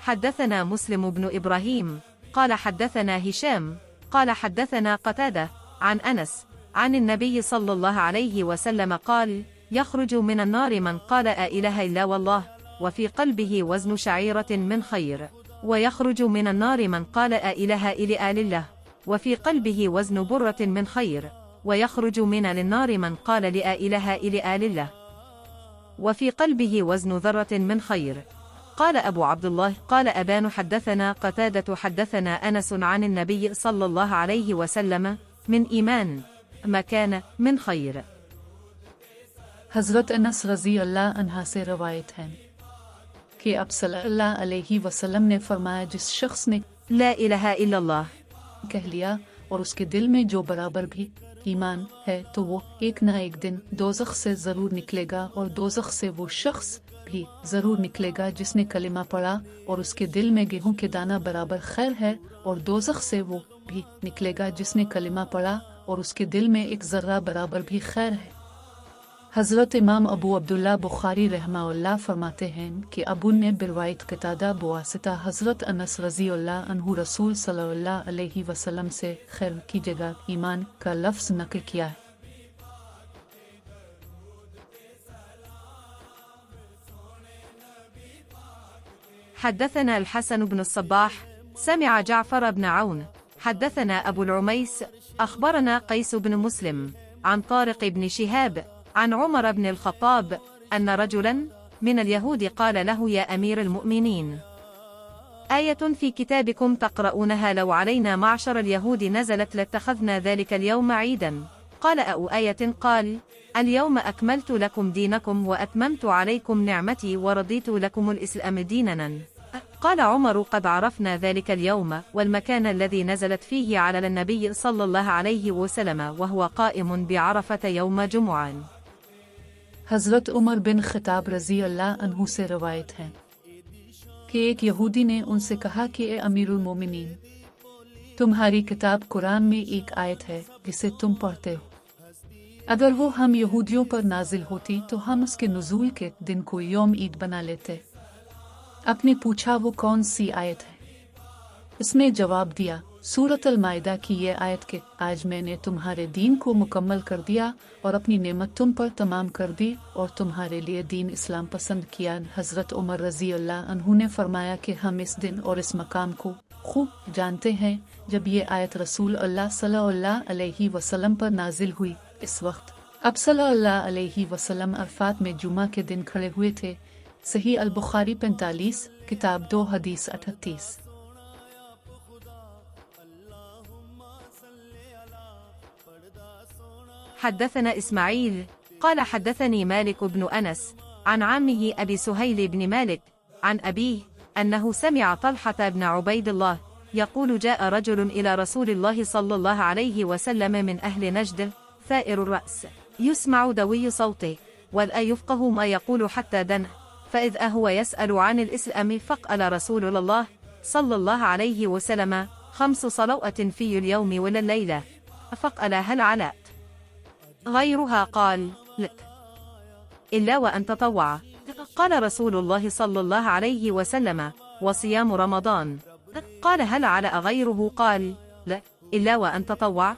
حدثنا مسلم بن إبراهيم قال حدثنا هشام قال حدثنا قتادة عن أنس عن النبي صلى الله عليه وسلم قال: يخرج من النار من قال لا إله إلا والله وفي قلبه وزن شعيرة من خير، ويخرج من النار من قال لا إله إلا الله وفي قلبه وزن برة من خير، ويخرج من النار من قال لا إله إلا الله وفي قلبه وزن ذرة من خير. قال أبو عبد الله قال أبان حدثنا قتادة حدثنا أنس عن النبي صلى الله عليه وسلم: من إيمان ما كان من खैर। हज़रत अनस रज़ी अल्लाह अन्हा से रवायत है कि अब सल्लल्लाहु अलैहि वसल्लम ने फरमाया, जिस शख्स ने ला इलाहा इल्लल्लाह कह लिया और उसके दिल में जो बराबर भी ईमान है, तो वो एक ना एक दिन दोज़ख से ज़रूर निकलेगा, और दोज़ख से वो शख्स भी ज़रूर निकलेगा जिसने कलिमा पढ़ा और उसके दिल में गेहूं के दाना बराबर खैर है, और दोज़ख से वो भी निकलेगा जिसने कलिमा पढ़ा और उसके दिल में एक ज़र्रा बराबर भी खैर है। हज़रत इमाम अबू अब्दुल्ला बुखारी रहमाहुल्लाह फरमाते हैं कि अबू ने बिरवायत क़तादा बुवासिता हज़रत अनस रज़ी अल्लाह अन्हु रसूल सल्लल्लाहु अलैहि वसल्लम से खैर की जगह ईमान का लफ्ज़ नक़ल किया है। حدثنا الحسن بن الصباح سمع جعفر بن عون حدثنا أبو العميس أخبرنا قيس بن مسلم عن طارق بن شهاب عن عمر بن الخطاب أن رجلا من اليهود قال له: يا أمير المؤمنين، آية في كتابكم تقرؤونها لو علينا معشر اليهود نزلت لاتخذنا ذلك اليوم عيدا. قال: أو آية؟ قال: اليوم أكملت لكم دينكم وأتممت عليكم نعمتي ورضيت لكم الإسلام ديننا. قال عمر: قد عرفنا ذلك اليوم والمكان الذي نزلت فيه على النبي صلى الله عليه وسلم وهو قائم بعرفة يوم جمعة। हज़रत उमर बिन ख़िताब रज़ी अल्लाह अन्हु से रवायत है कि एक यहूदी ने उनसे कहा कि ए अमीरुल मोमिनीन, तुम्हारी किताब कुरान में एक आयत है जिसे तुम पढ़ते हो, अगर वो हम यहूदियों पर नाजिल होती तो हम उसके नुज़ूल के दिन को यौम ईद बना लेते। आपने पूछा वो कौन सी आयत है? इसने जवाब दिया, सूरत अल माइदा की ये आयत के आज मैंने तुम्हारे दीन को मुकम्मल कर दिया और अपनी नेमत तुम पर तमाम कर दी और तुम्हारे लिए दीन इस्लाम पसंद किया। हज़रत उमर रज़ी अल्लाह अन्हु ने फरमाया कि हम इस दिन और इस मकाम को खूब जानते हैं जब ये आयत रसूल अल्लाह सल्लल्लाहु अलैहि वसल्लम पर नाजिल हुई। इस वक्त अब सल्लल्लाहु अलैहि वसल्लम अरफात में जुमा के दिन खड़े हुए थे। सही अल बुखारी 45 किताब 2 हदीस 38। حدثنا إسماعيل قال حدثني مالك بن أنس عن عمه أبي سهيل بن مالك عن أبيه أنه سمع طلحة بن عبيد الله يقول: جاء رجل إلى رسول الله صلى الله عليه وسلم من أهل نجد ثائر الرأس يسمع دوي صوته ولا يفقه ما يقول حتى دنه، فإذ هو يسأل عن الإسلام فقال رسول الله صلى الله عليه وسلم: 5 صلوات في اليوم ولا الليلة. فقال: هل على غيرها؟ قال: لا إلا وأن تطوع. قال رسول الله صلى الله عليه وسلم: وصيام رمضان. قال: هل على غيره؟ قال: لا إلا وأن تطوع.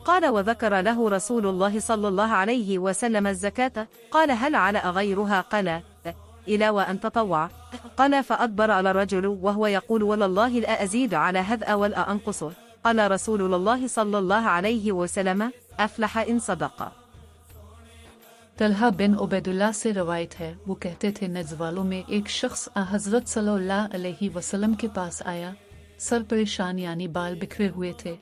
قال: وذكر له رسول الله صلى الله عليه وسلم الزكاة. قال: هل على غيرها؟ قال: لا إلا وأن تطوع. قال: فأدبر على الرجل وهو يقول: والله لا أزيد على هذا ولا أنقصه. قال رسول الله صلى الله عليه वसल्लम: अफलह इन सदक़ा। तलहा बिन उबैदुल्लाह से रवायत है, वो कहते थे नज़्द वालों में एक शख्स हज़रत सल्लल्लाहु अलैहि वसल्लम के पास आया। सर परेशान यानी बाल बिखरे हुए थे।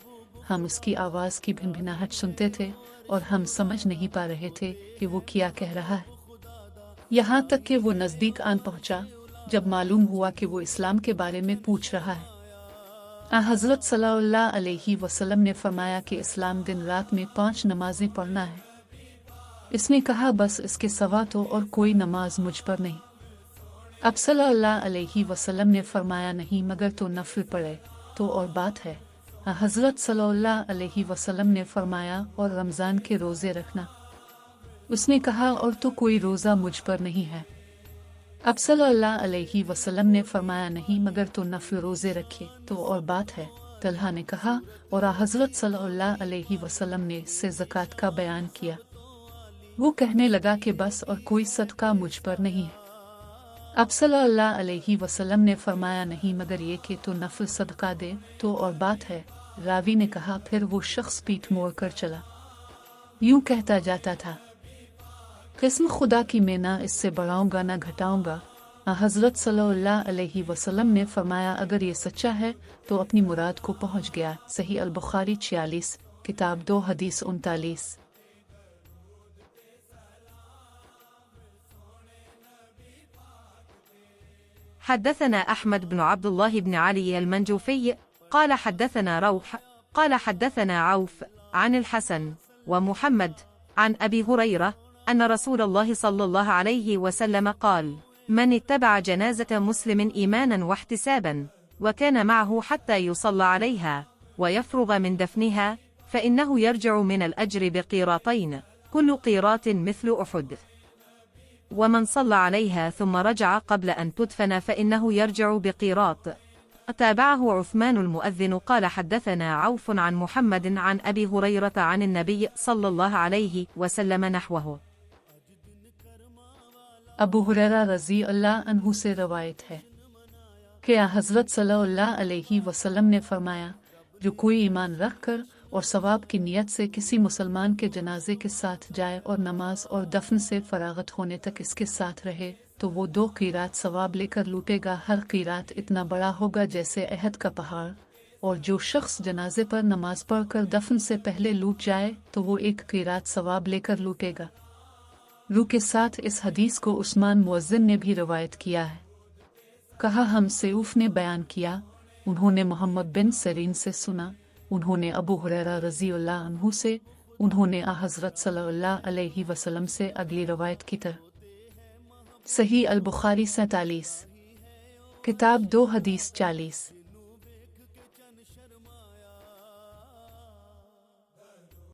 हम उसकी आवाज़ की भिनभिनाहट सुनते थे और हम समझ नहीं पा रहे थे कि वो क्या कह रहा है। यहाँ तक कि वो नज़दीक आन पहुँचा जब मालूम हुआ कि वो इस्लाम के बारे में पूछ रहा है। हज़रत सल्लल्लाहु अलैहि वसल्लम ने फरमाया कि इस्लाम दिन रात में 5 नमाजें पढ़ना है। इसने कहा, बस इसके सिवा तो और कोई नमाज मुझ पर नहीं। अब सल्लल्लाहु अलैहि वसल्लम ने फरमाया, नहीं मगर तो नफल पढ़े तो और बात है, हज़रत सल्लल्लाहु अलैहि वसल्लम ने फरमाया, और रमज़ान के रोज़े रखना। उसने कहा, और तो कोई रोज़ा मुझ पर नहीं है। अब सल्लल्लाहु अलैहि वसल्लम ने फरमाया, नहीं मगर तो नफल रोज़े रखे तो और बात है। तलहा ने कहा, और हज़रत सल्लल्लाहु अलैहि वसल्लम ने इससे ज़कात का बयान किया। वो कहने लगा कि बस और कोई सदका मुझ पर नहीं है। अब सल्लल्लाहु अलैहि वसल्लम ने फरमाया, नहीं मगर ये कि तो नफल सदका दे तो और बात है। रावी ने कहा, फिर वो शख्स पीठ मोड़ कर चला। यूं कहता जाता था, किस्म खुदा की मैं ना इससे बढ़ाऊंगा ना घटाऊंगा। हज़रत सल्लल्लाहु अलैहि वसल्लम ने फरमाया, अगर ये सच्चा है तो अपनी मुराद को पहुंच गया। सही अल बुखारी 46, किताब 2 हदीस 39। حدثنا أحمد بن عبد الله بن علي المنجوفي قال حدثنا روح قال حدثنا عوف عن الحسن ومحمد عن أبي هريرة أن رسول الله صلى الله عليه وسلم قال: من اتبع جنازة مسلم إيمانا واحتسابا وكان معه حتى يصلى عليها ويفرغ من دفنها فإنه يرجع من الأجر بقيراطين، كل قيراط مثل أحد. ومن صلى عليها ثم رجع قبل أن تدفن فإنه يرجع بقيراط. تابعه عثمان المؤذن قال حدثنا عوف عن محمد عن أبي هريرة عن النبي صلى الله عليه وسلم نحوه. अबू हुरैरा रज़ी अल्लाह अन्हु से रवायत है कि हज़रत सल्लल्लाहु अलैहि वसल्लम ने फरमाया, जो कोई ईमान रख कर और सवाब की नीयत से किसी मुसलमान के जनाजे के साथ जाए और नमाज और दफन से फरागत होने तक इसके साथ रहे तो वो 2 क़ीरात सवाब लेकर लूटेगा। हर क़ीरात इतना बड़ा होगा जैसे अहद का पहाड़। और जो शख्स जनाजे पर नमाज पढ़कर दफन से पहले लूट जाए तो वो 1 क़ीरात सवाब लेकर लूटेगा। रू के साथ इस हदीस को उस्मान मुअज़्ज़िन ने भी रवायत किया है। कहा, हम सयूफ ने बयान किया, उन्होंने मोहम्मद बिन सरीन से सुना, उन्होंने अबू हुरैरा रज़ी अल्लाह अन्हु से, उन्होंने हज़रत सल्लल्लाहु अलैहि वसल्लम से अगली रवायत की तरह। सही अल बुखारी 47, किताब 2 हदीस 40।